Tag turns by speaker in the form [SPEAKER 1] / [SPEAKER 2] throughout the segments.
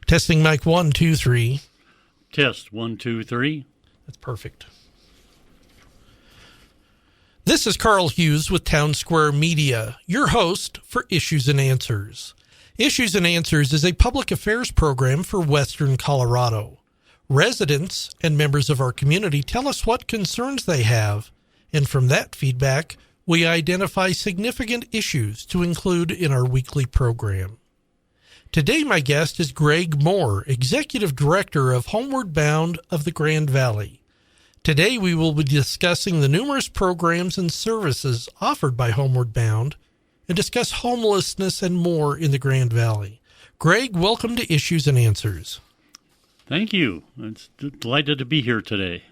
[SPEAKER 1] Testing mic 1, 2, 3.
[SPEAKER 2] Test 1, 2, 3.
[SPEAKER 1] That's perfect. This is Carl Hughes with Town Square Media, your host for Issues and Answers. Issues and Answers is a public affairs program for Western Colorado. Residents and members of our community tell us what concerns they have, and from that feedback, we identify significant issues to include in our weekly program. Today, my guest is Greg Moore, Executive Director of Homeward Bound of the Grand Valley. Today, we will be discussing the numerous programs and services offered by Homeward Bound and discuss homelessness and more in the Grand Valley. Greg, welcome to Issues and Answers.
[SPEAKER 2] Thank you. It's delighted to be here today.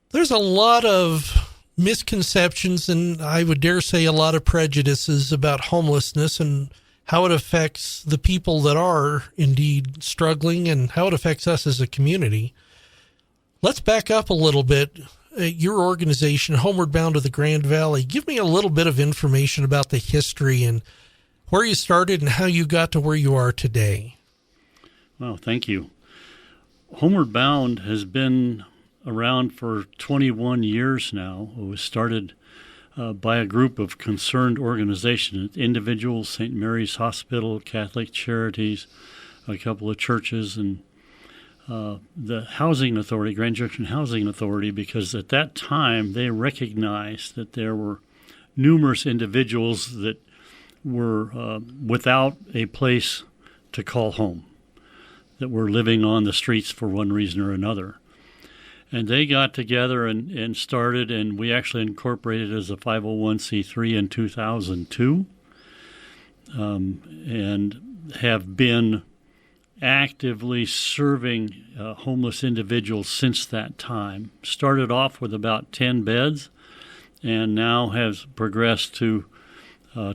[SPEAKER 1] There's a lot of misconceptions and I would dare say a lot of prejudices about homelessness and how it affects the people that are indeed struggling and how it affects us as a community. Let's back up a little bit. Your organization, Homeward Bound of the Grand Valley, give me a little bit of information about the history and where you started and how you got to where you are today.
[SPEAKER 2] Well, thank you. Homeward Bound has been around for 21 years now. It was started by a group of concerned organizations, individuals, St. Mary's Hospital, Catholic Charities, a couple of churches, and the Housing Authority, Grand Junction Housing Authority, because at that time they recognized that there were numerous individuals that were without a place to call home, that were living on the streets for one reason or another. And they got together and started, and we actually incorporated as a 501c3 in 2002, and have been actively serving homeless individuals since that time. Started off with about 10 beds, and now has progressed to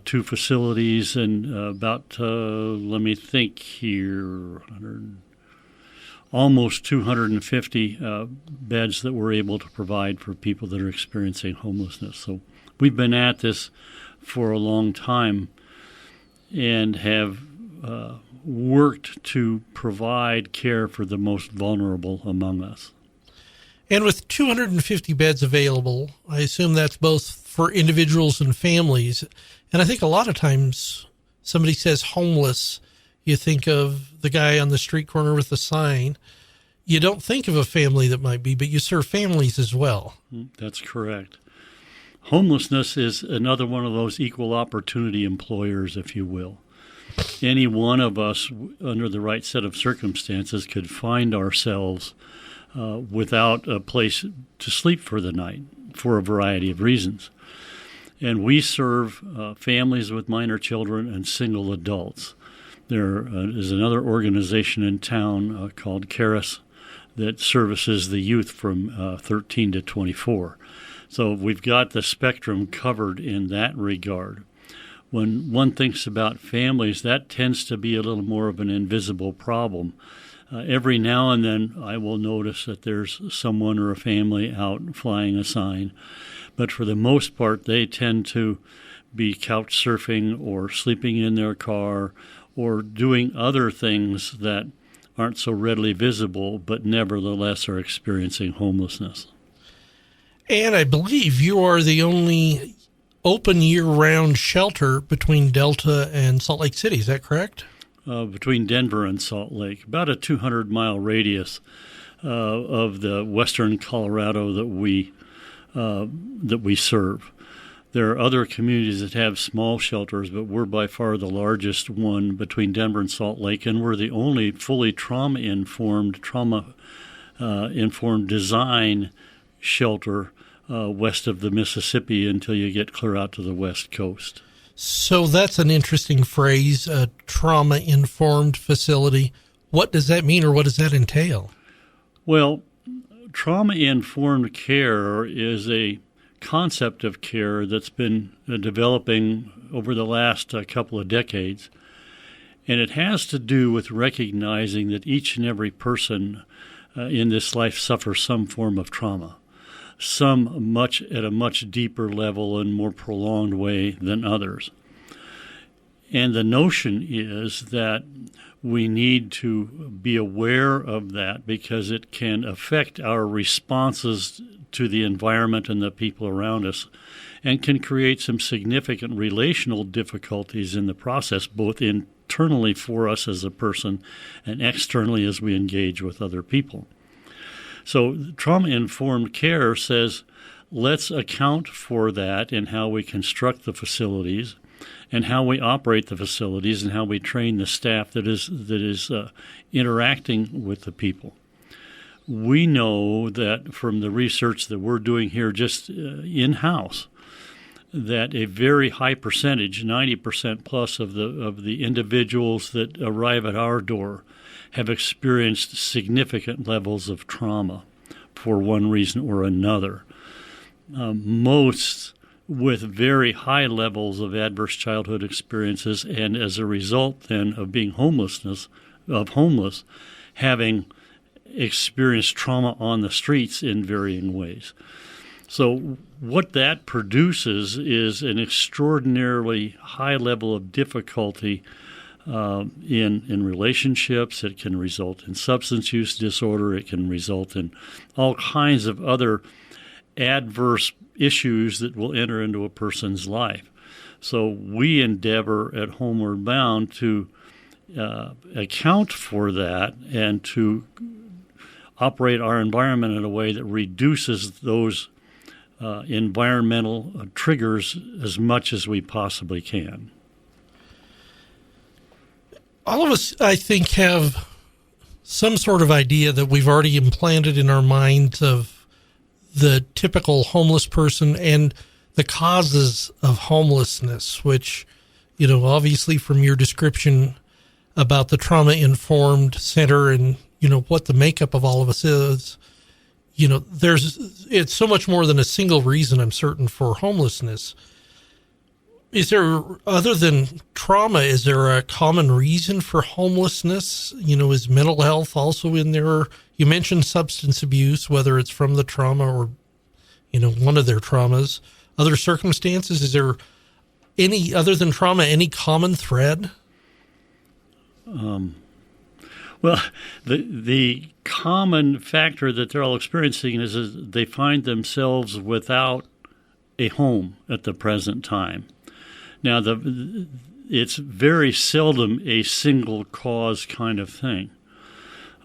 [SPEAKER 2] 2 facilities and about, let me think here, almost 250 beds that we're able to provide for people that are experiencing homelessness. So we've been at this for a long time and have worked to provide care for the most vulnerable among us.
[SPEAKER 1] And with 250 beds available, I assume that's both for individuals and families. And I think a lot of times somebody says homeless, you think of the guy on the street corner with the sign. You don't think of a family that might be, but you serve families as well.
[SPEAKER 2] That's correct. Homelessness is another one of those equal opportunity employers, if you will. Any one of us, under the right set of circumstances, could find ourselves without a place to sleep for the night for a variety of reasons. And we serve families with minor children and single adults. There is another organization in town called CARIS that services the youth from 13 to 24. So we've got the spectrum covered in that regard. When one thinks about families, that tends to be a little more of an invisible problem. Every now and then I will notice that there's someone or a family out flying a sign. But for the most part, they tend to be couch surfing or sleeping in their car or doing other things that aren't so readily visible, but nevertheless are experiencing homelessness.
[SPEAKER 1] And I believe you are the only open year-round shelter between Delta and Salt Lake City. Is that correct?
[SPEAKER 2] Between Denver and Salt Lake, about a 200-mile radius of the western Colorado that we serve. There are other communities that have small shelters, but we're by far the largest one between Denver and Salt Lake, and we're the only fully trauma-informed design shelter west of the Mississippi until you get clear out to the west coast.
[SPEAKER 1] So that's an interesting phrase, a trauma-informed facility. What does that mean, or what does that entail?
[SPEAKER 2] Well, trauma-informed care is a concept of care that's been developing over the last couple of decades, and it has to do with recognizing that each and every person in this life suffers some form of trauma, some at a much deeper level and more prolonged way than others. And the notion is that we need to be aware of that because it can affect our responses to the environment and the people around us and can create some significant relational difficulties in the process, both internally for us as a person and externally as we engage with other people. So trauma-informed care says, let's account for that in how we construct the facilities and how we operate the facilities and how we train the staff that is interacting with the people. We know that from the research that we're doing here just in-house, that a very high percentage, 90% plus of the individuals that arrive at our door have experienced significant levels of trauma for one reason or another. Most with very high levels of adverse childhood experiences, and as a result then of being homeless, having experienced trauma on the streets in varying ways. So what that produces is an extraordinarily high level of difficulty in relationships. It can result in substance use disorder. It can result in all kinds of other adverse issues that will enter into a person's life. So we endeavor at Homeward Bound to account for that and to operate our environment in a way that reduces those environmental triggers as much as we possibly can.
[SPEAKER 1] All of us, I think, have some sort of idea that we've already implanted in our minds of the typical homeless person and the causes of homelessness, which, obviously from your description about the trauma-informed center and, what the makeup of all of us is, it's so much more than a single reason, I'm certain, for homelessness. Is there, other than trauma, is there a common reason for homelessness? Is mental health also in there? You mentioned substance abuse, whether it's from the trauma or, one of their traumas. Other circumstances, is there any, other than trauma, any common thread?
[SPEAKER 2] Well, the common factor that they're all experiencing is they find themselves without a home at the present time. Now, it's very seldom a single cause kind of thing.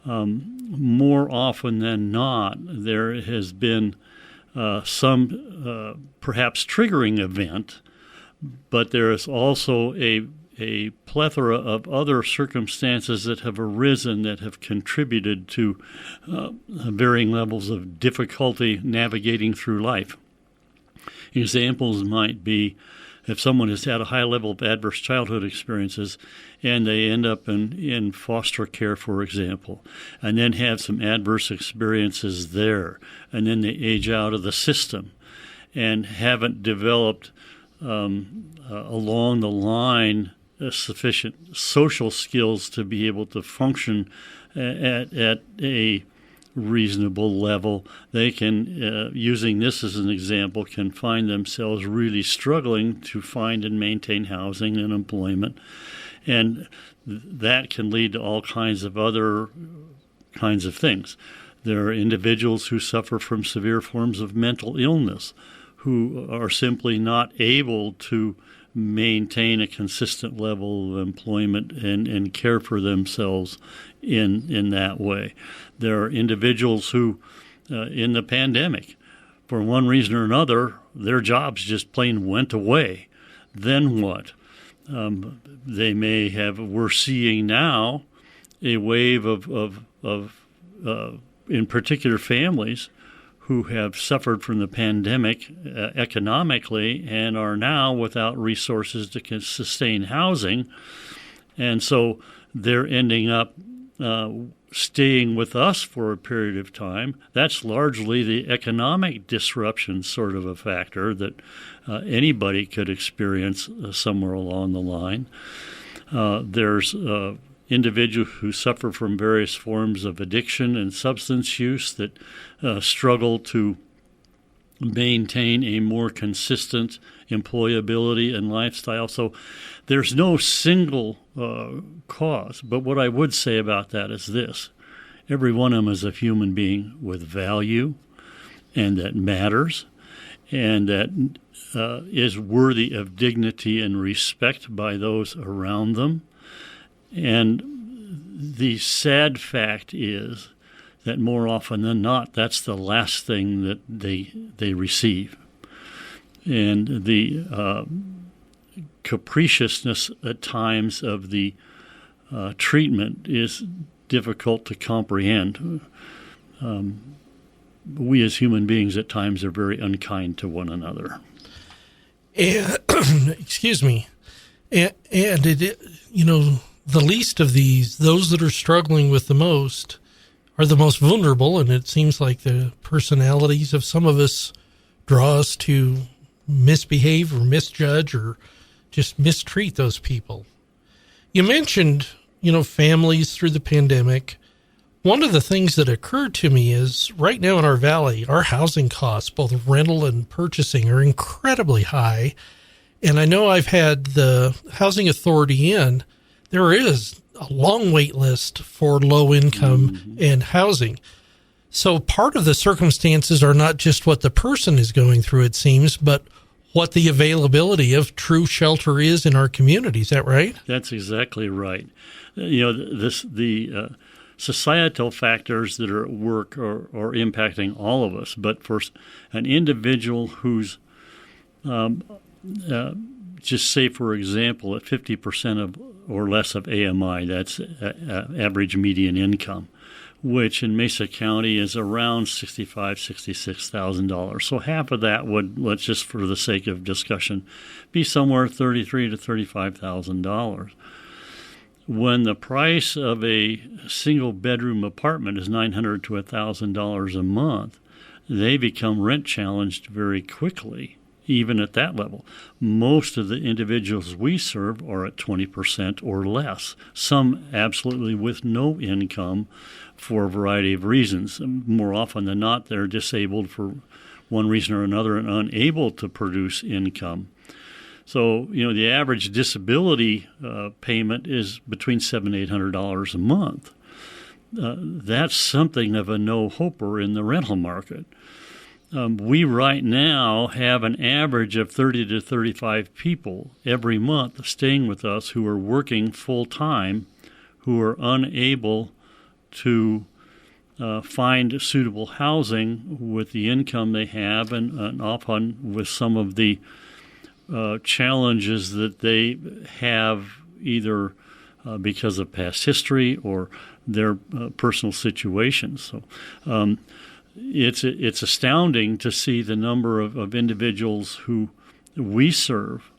[SPEAKER 2] More often than not, there has been some perhaps triggering event, but there is also a plethora of other circumstances that have arisen that have contributed to varying levels of difficulty navigating through life. Examples might be if someone has had a high level of adverse childhood experiences and they end up in foster care, for example, and then have some adverse experiences there, and then they age out of the system and haven't developed along the line sufficient social skills to be able to function at a reasonable level, they can, using this as an example, can find themselves really struggling to find and maintain housing and employment. And that can lead to all kinds of other kinds of things. There are individuals who suffer from severe forms of mental illness who are simply not able to maintain a consistent level of employment and care for themselves in that way. There are individuals who, in the pandemic, for one reason or another, their jobs just plain went away. Then what? They may have, we're seeing now, a wave of in particular families who have suffered from the pandemic economically and are now without resources to sustain housing. And so they're ending up staying with us for a period of time. That's largely the economic disruption sort of a factor that anybody could experience somewhere along the line. There's individuals who suffer from various forms of addiction and substance use that struggle to maintain a more consistent employability and lifestyle. So there's no single cause. But what I would say about that is this. Every one of them is a human being with value and that matters and that is worthy of dignity and respect by those around them. And the sad fact is that more often than not, that's the last thing that they receive. And the capriciousness at times of the treatment is difficult to comprehend. We as human beings at times are very unkind to one another.
[SPEAKER 1] And, excuse me. And it, the least of these, those that are struggling with the most, are the most vulnerable, and it seems like the personalities of some of us draw us to misbehave or misjudge or just mistreat those people. You mentioned, families through the pandemic. One of the things that occurred to me is right now in our valley, our housing costs, both rental and purchasing, are incredibly high. And I know I've had the housing authority in. There is a long wait list for low income and housing. So part of the circumstances are not just what the person is going through, it seems, but what the availability of true shelter is in our community. Is that right?
[SPEAKER 2] That's exactly right. The societal factors that are at work are impacting all of us. But for an individual who's just say, for example, at 50% of or less of AMI, that's average median income, which in Mesa County is around $66,000. So half of that would, let's just for the sake of discussion, be somewhere $33,000 to $35,000. When the price of a single-bedroom apartment is $900 to $1,000 a month, they become rent challenged very quickly. Even at that level, most of the individuals we serve are at 20% or less, some absolutely with no income for a variety of reasons. More often than not, they're disabled for one reason or another and unable to produce income. So, the average disability payment is between $700 and $800 a month. That's something of a no-hoper in the rental market. We right now have an average of 30 to 35 people every month staying with us who are working full-time, who are unable to find suitable housing with the income they have and often with some of the challenges that they have either because of past history or their personal situations. So it's astounding to see the number of individuals who we serve,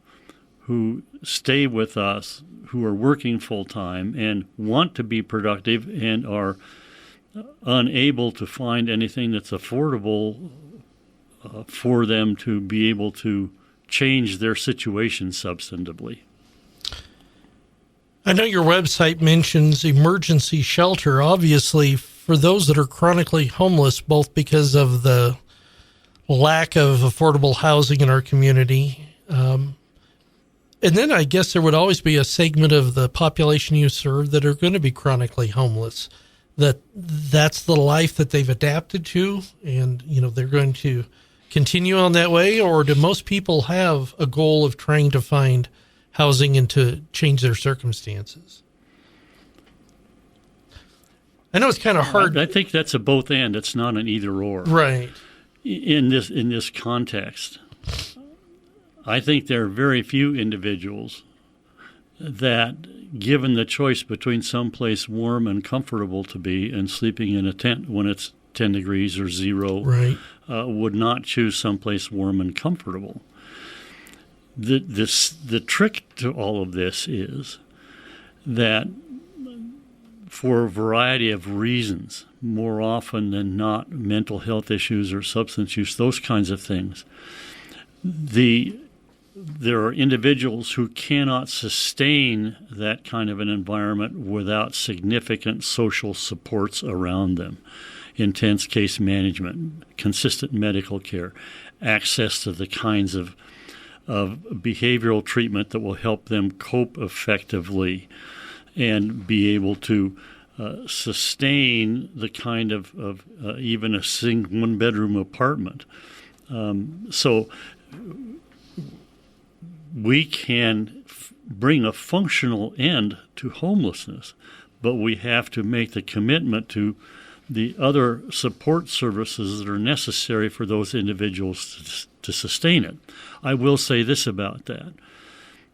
[SPEAKER 2] who stay with us, who are working full-time and want to be productive and are unable to find anything that's affordable for them to be able to change their situation substantively.
[SPEAKER 1] I know your website mentions emergency shelter. Obviously, for those that are chronically homeless, both because of the lack of affordable housing in our community, and then I guess there would always be a segment of the population you serve that are going to be chronically homeless, that's the life that they've adapted to, and they're going to continue on that way, or do most people have a goal of trying to find housing and to change their circumstances? I know it's kind of hard.
[SPEAKER 2] I think that's a both and. It's not an either or.
[SPEAKER 1] Right.
[SPEAKER 2] In this context, I think there are very few individuals that, given the choice between someplace warm and comfortable to be and sleeping in a tent when it's 10 degrees or zero,
[SPEAKER 1] right,
[SPEAKER 2] would not choose someplace warm and comfortable. The trick to all of this is that for a variety of reasons, more often than not mental health issues or substance use, those kinds of things, there are individuals who cannot sustain that kind of an environment without significant social supports around them. intense case management, consistent medical care, access to the kinds of behavioral treatment that will help them cope effectively and be able to sustain the kind of even a single one-bedroom apartment. So we can bring a functional end to homelessness, but we have to make the commitment to the other support services that are necessary for those individuals to sustain it. I will say this about that.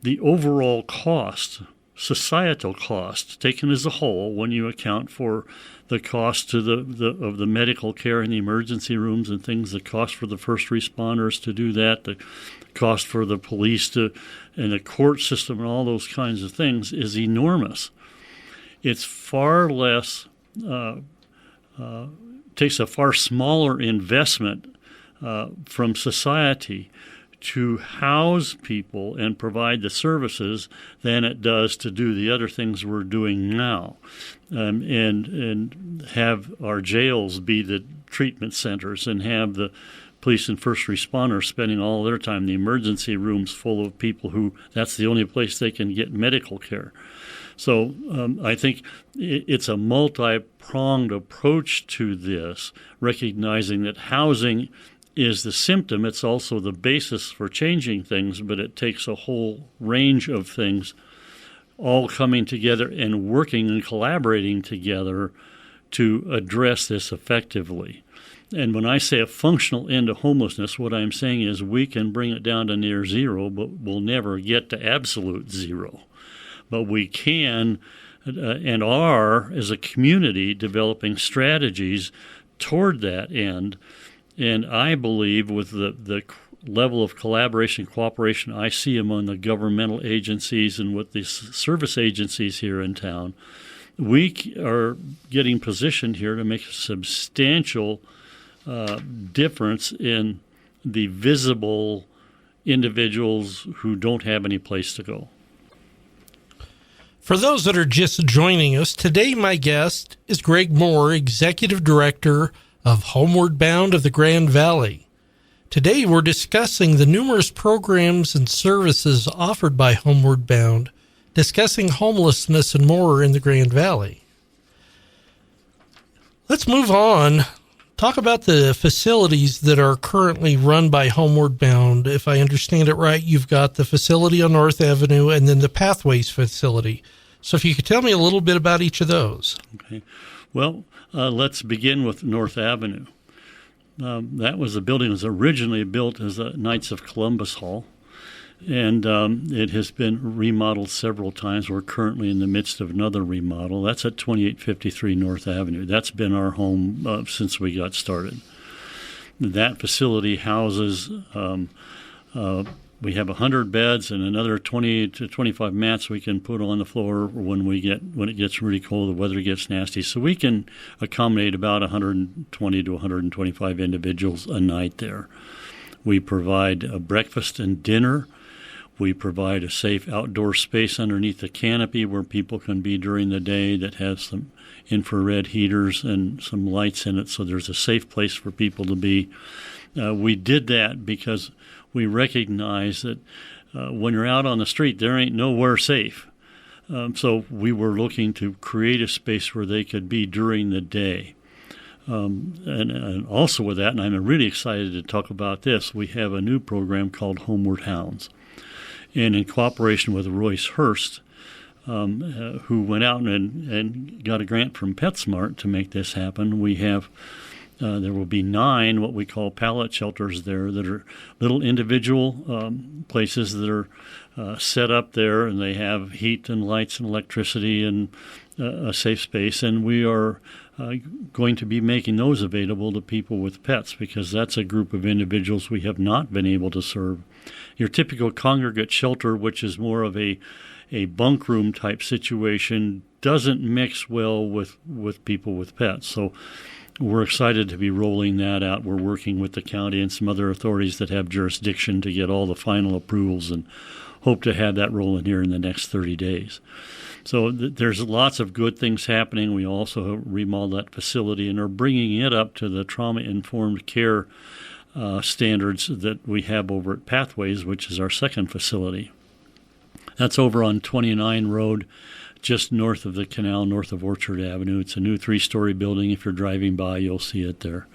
[SPEAKER 2] The overall cost, societal cost, taken as a whole, when you account for the cost to of the medical care in the emergency rooms and things, the cost for the first responders to do that, the cost for the police and the court system and all those kinds of things is enormous. It's far less, takes a far smaller investment from society to house people and provide the services than it does to do the other things we're doing now, and have our jails be the treatment centers and have the police and first responders spending all their time in the emergency rooms full of people who that's the only place they can get medical care. So I think it's a multi-pronged approach to this, recognizing that housing is the symptom. It's also the basis for changing things, but it takes a whole range of things all coming together and working and collaborating together to address this effectively. And when I say a functional end to homelessness, what I'm saying is we can bring it down to near zero, but we'll never get to absolute zero. But we can and are, as a community, developing strategies toward that end. And I believe with the level of collaboration and cooperation I see among the governmental agencies and with the service agencies here in town, we are getting positioned here to make a substantial difference in the visible individuals who don't have any place to go.
[SPEAKER 1] For those that are just joining us, today my guest is Greg Moore, Executive Director of Homeward Bound of the Grand Valley. Today we're discussing the numerous programs and services offered by Homeward Bound, discussing homelessness and more in the Grand Valley. Let's move on. Talk about the facilities that are currently run by Homeward Bound. If I understand it right, you've got the facility on North Avenue and then the Pathways facility. So if you could tell me a little bit about each of those. Okay.
[SPEAKER 2] Well, let's begin with North Avenue. That was a building that was originally built as a Knights of Columbus Hall, and it has been remodeled several times. We're currently in the midst of another remodel. That's at 2853 North Avenue. That's been our home since we got started. That facility houses, we have 100 beds and another 20 to 25 mats we can put on the floor when it gets really cold, the weather gets nasty. So we can accommodate about 120 to 125 individuals a night there. We provide a breakfast and dinner. We provide a safe outdoor space underneath the canopy where people can be during the day that has some infrared heaters and some lights in it, so there's a safe place for people to be. We did that because we recognize that when you're out on the street, there ain't nowhere safe. So we were looking to create a space where they could be during the day. And also with that, and I'm really excited to talk about this, we have a new program called Homeward Hounds. And in cooperation with Royce Hurst, who went out and got a grant from PetSmart to make this happen, we have there will be 9 what we call pallet shelters there that are little individual places that are set up there, and they have heat and lights and electricity and a safe space. And we are going to be making those available to people with pets because that's a group of individuals we have not been able to serve. Your typical congregate shelter, which is more of a bunk room type situation, doesn't mix well with people with pets. So we're excited to be rolling that out. We're working with the county and some other authorities that have jurisdiction to get all the final approvals and hope to have that rolling here in the next 30 days. So there's lots of good things happening. We also remodeled that facility and are bringing it up to the trauma-informed care standards that we have over at Pathways, which is our second facility. That's over on 29 Road, just north of the canal, north of Orchard Avenue. It's a new 3-story building. If you're driving by, you'll see it there.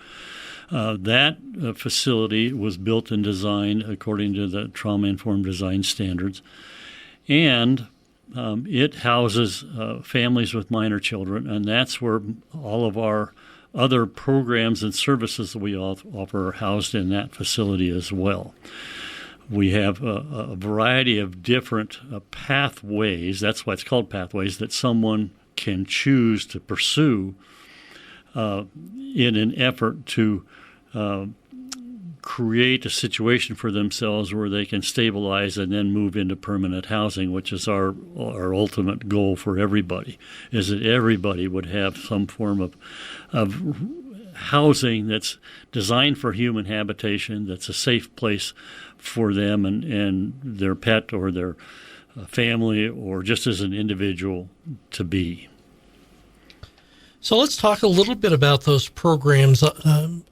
[SPEAKER 2] That facility was built and designed according to the trauma-informed design standards, and it houses families with minor children, and that's where all of our other programs and services that we offer are housed in that facility as well. We have a variety of different pathways, that's why it's called Pathways, that someone can choose to pursue in an effort to create a situation for themselves where they can stabilize and then move into permanent housing, which is our ultimate goal for everybody, is that everybody would have some form of housing that's designed for human habitation, that's a safe place for them and their pet or their family or just as an individual to be.
[SPEAKER 1] So let's talk a little bit about those programs.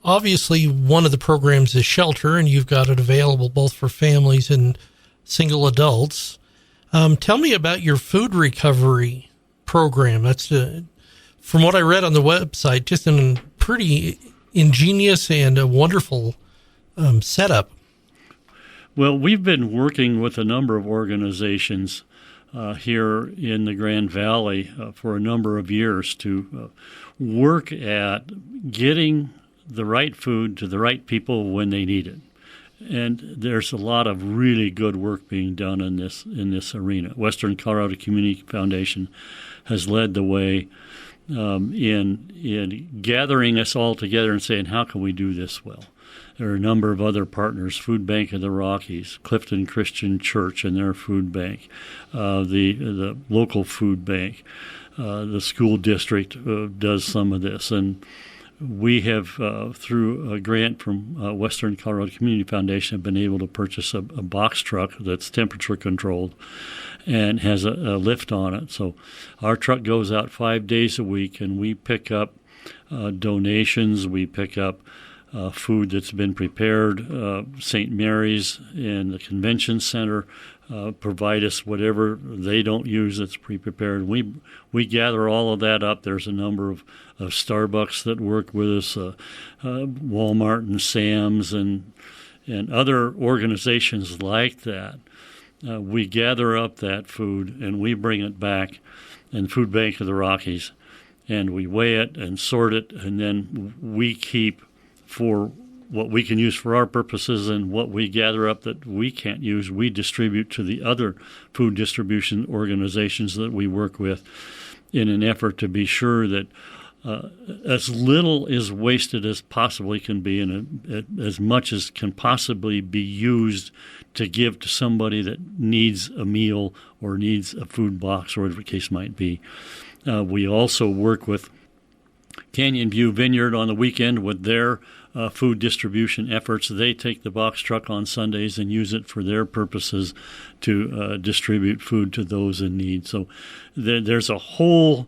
[SPEAKER 1] Obviously, one of the programs is shelter, and you've got it available both for families and single adults. Tell me about your food recovery program. That's, from what I read on the website, just a pretty ingenious and a wonderful setup.
[SPEAKER 2] Well, we've been working with a number of organizations here in the Grand Valley for a number of years to work at getting the right food to the right people when they need it. And there's a lot of really good work being done in this arena. Western Colorado Community Foundation has led the way in gathering us all together and saying, how can we do this well? There are a number of other partners, Food Bank of the Rockies, Clifton Christian Church and their food bank, the local food bank, the school district does some of this. And we have, through a grant from Western Colorado Community Foundation, have been able to purchase a box truck that's temperature controlled and has a lift on it. So our truck goes out 5 days a week, and we pick up donations, we pick up food that's been prepared. St. Mary's and the Convention Center provide us whatever they don't use that's pre-prepared. We gather all of that up. There's a number of Starbucks that work with us, Walmart and Sam's and other organizations like that. We gather up that food and we bring it back in Food Bank of the Rockies, and we weigh it and sort it, and then we keep for what we can use for our purposes, and what we gather up that we can't use, we distribute to the other food distribution organizations that we work with in an effort to be sure that as little is wasted as possibly can be, and as much as can possibly be used to give to somebody that needs a meal or needs a food box or whatever the case might be. We also work with Canyon View Vineyard on the weekend with their food distribution efforts. They take the box truck on Sundays and use it for their purposes to distribute food to those in need. So there's a whole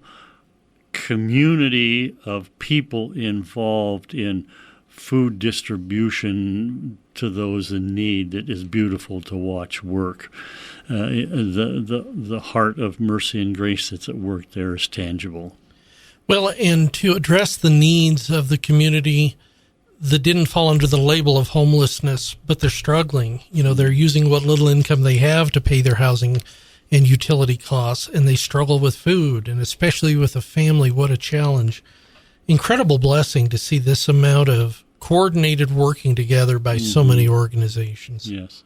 [SPEAKER 2] community of people involved in food distribution to those in need that is beautiful to watch work. The heart of mercy and grace that's at work there is tangible.
[SPEAKER 1] Well, and to address the needs of the community that didn't fall under the label of homelessness, but they're struggling. You know, they're using what little income they have to pay their housing and utility costs, and they struggle with food, and especially with a family, what a challenge. Incredible blessing to see this amount of coordinated working together by so many organizations.
[SPEAKER 2] Yes.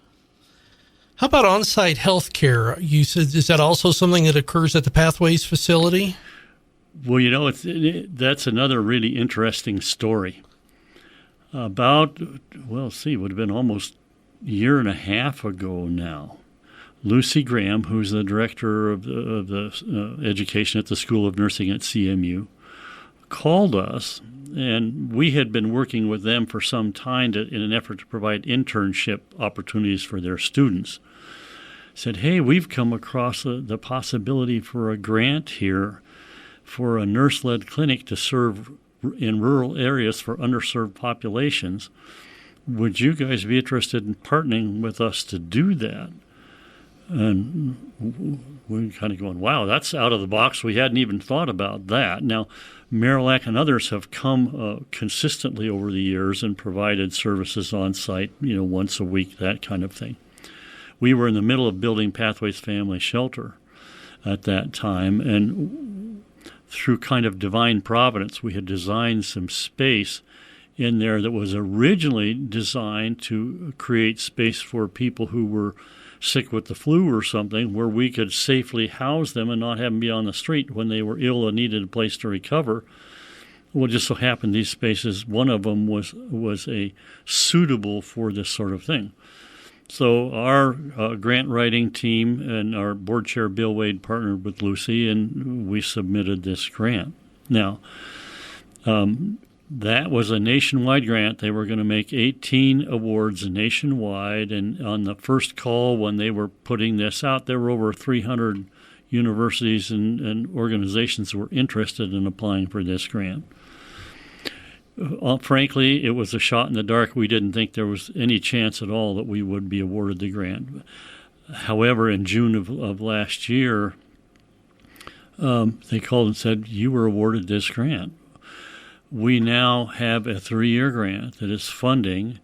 [SPEAKER 1] How about on-site health care? You said, is that also something that occurs at the Pathways facility?
[SPEAKER 2] Well, you know, that's another really interesting story. Would have been almost a year and a half ago now. Lucy Graham, who's the director of the education at the School of Nursing at CMU, called us, and we had been working with them for some time in an effort to provide internship opportunities for their students. said, hey, we've come across the possibility for a grant here for a nurse-led clinic to serve in rural areas for underserved populations. Would you guys be interested in partnering with us to do that? And we're kind of going, wow, that's out of the box. We hadn't even thought about that. Now, Marillac and others have come consistently over the years and provided services on site, once a week, that kind of thing. We were in the middle of building Pathways Family Shelter at that time, and through kind of divine providence, we had designed some space in there that was originally designed to create space for people who were sick with the flu or something, where we could safely house them and not have them be on the street when they were ill and needed a place to recover. Well, it just so happened these spaces, one of them was a suitable for this sort of thing. So our grant writing team and our board chair, Bill Wade, partnered with Lucy, and we submitted this grant. Now, that was a nationwide grant. They were going to make 18 awards nationwide, and on the first call when they were putting this out, there were over 300 universities and organizations that were interested in applying for this grant. Frankly, it was a shot in the dark. We didn't think there was any chance at all that we would be awarded the grant. However, in June of last year, they called and said, you were awarded this grant. We now have a 3-year grant that is funding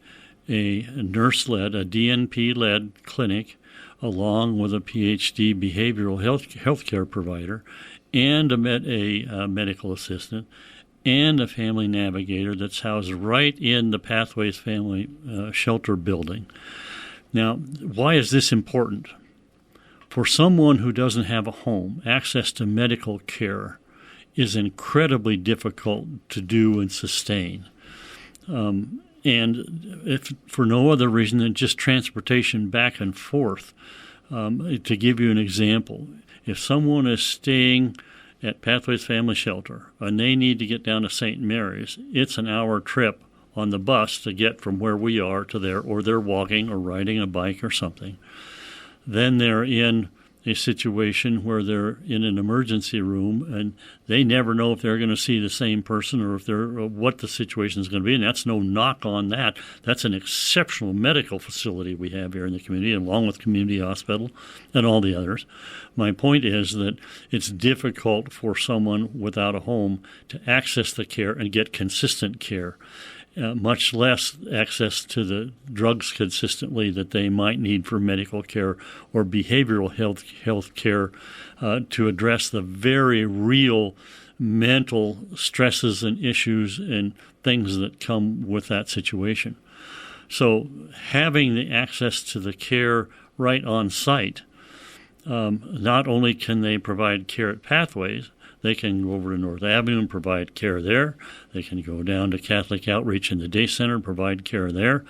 [SPEAKER 2] a nurse-led, a DNP-led clinic, along with a PhD behavioral healthcare provider, and a medical assistant, and a family navigator that's housed right in the Pathways Family Shelter building. Now, why is this important? For someone who doesn't have a home, access to medical care is incredibly difficult to do and sustain. And if for no other reason than just transportation back and forth. To give you an example, if someone is staying at Pathways Family Shelter and they need to get down to St. Mary's, it's an hour trip on the bus to get from where we are to there, or they're walking or riding a bike or something. Then they're in a situation where they're in an emergency room and they never know if they're going to see the same person or what the situation is going to be. And that's no knock on that. That's an exceptional medical facility we have here in the community, along with community hospital and all the others. My point is that it's difficult for someone without a home to access the care and get consistent care. Much less access to the drugs consistently that they might need for medical care or behavioral health care to address the very real mental stresses and issues and things that come with that situation. So having the access to the care right on site, not only can they provide care at Pathways, they can go over to North Avenue and provide care there. They can go down to Catholic Outreach in the Day Center and provide care there.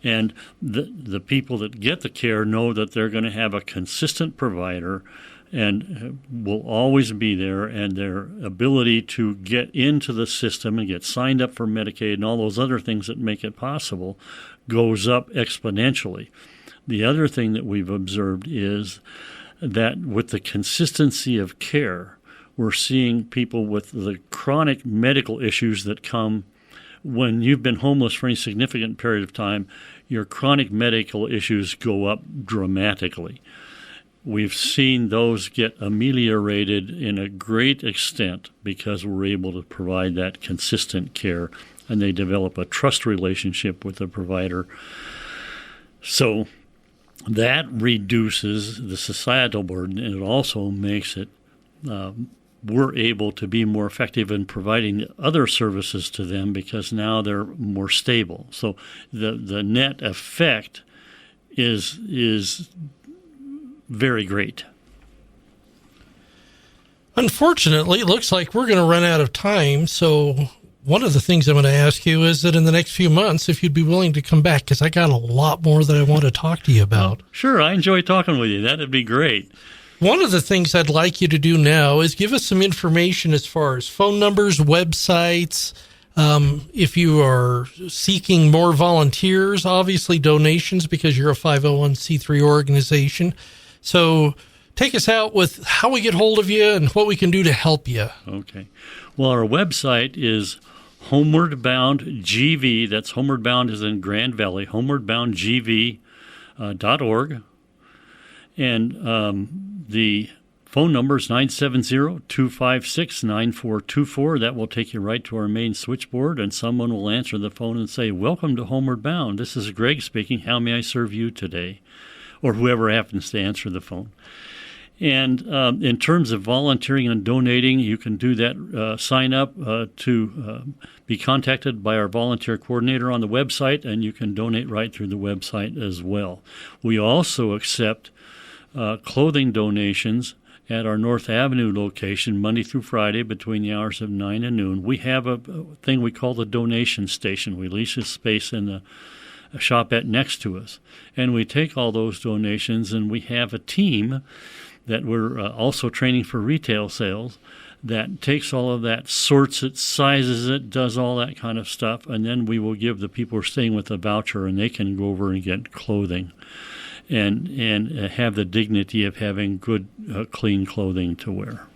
[SPEAKER 2] And the people that get the care know that they're going to have a consistent provider and will always be there, and their ability to get into the system and get signed up for Medicaid and all those other things that make it possible goes up exponentially. The other thing that we've observed is that with the consistency of care, we're seeing people with the chronic medical issues that come when you've been homeless for any significant period of time. Your chronic medical issues go up dramatically. We've seen those get ameliorated in a great extent because we're able to provide that consistent care, and they develop a trust relationship with the provider. So that reduces the societal burden, and it also makes it we're able to be more effective in providing other services to them because now they're more stable. So the net effect is very great.
[SPEAKER 1] Unfortunately, it looks like we're going to run out of time. So one of the things I'm going to ask you is that in the next few months, if you'd be willing to come back, because I got a lot more that I want to talk to you about.
[SPEAKER 2] Sure, I enjoy talking with you. That'd be great.
[SPEAKER 1] One of the things I'd like you to do now is give us some information as far as phone numbers, websites, if you are seeking more volunteers, obviously donations because you're a 501c3 organization. So take us out with how we get hold of you and what we can do to help you.
[SPEAKER 2] Okay. Well, our website is Homeward Bound GV. That's Homeward Bound is in Grand Valley, homewardboundgv.org. And the phone number is 970-256-9424. That will take you right to our main switchboard, and someone will answer the phone and say, "Welcome to Homeward Bound. This is Greg speaking. How may I serve you today?" Or whoever happens to answer the phone. And in terms of volunteering and donating, you can do that. Sign up to be contacted by our volunteer coordinator on the website, and you can donate right through the website as well. We also accept clothing donations at our North Avenue location Monday through Friday between the hours of 9 and noon. We have a thing we call the donation station. We lease a space in the shopette next to us, and we take all those donations, and we have a team that we're also training for retail sales that takes all of that, sorts it, sizes it, does all that kind of stuff, and then we will give the people who are staying with a voucher, and they can go over and get clothing and have the dignity of having good, clean clothing to wear.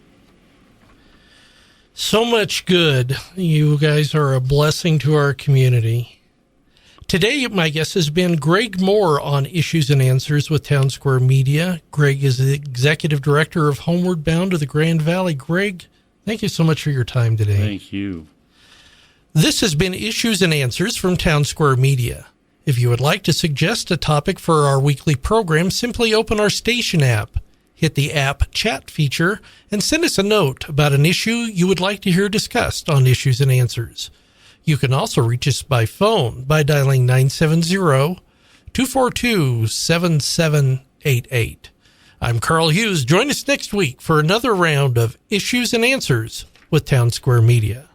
[SPEAKER 1] So much good. You guys are a blessing to our community. Today, my guest has been Greg Moore on Issues and Answers with Town Square Media. Greg is the Executive Director of Homeward Bound of the Grand Valley. Greg, thank you so much for your time today.
[SPEAKER 2] Thank you.
[SPEAKER 1] This has been Issues and Answers from Town Square Media. If you would like to suggest a topic for our weekly program, simply open our station app, hit the app chat feature, and send us a note about an issue you would like to hear discussed on Issues and Answers. You can also reach us by phone by dialing 970-242-7788. I'm Carl Hughes. Join us next week for another round of Issues and Answers with Town Square Media.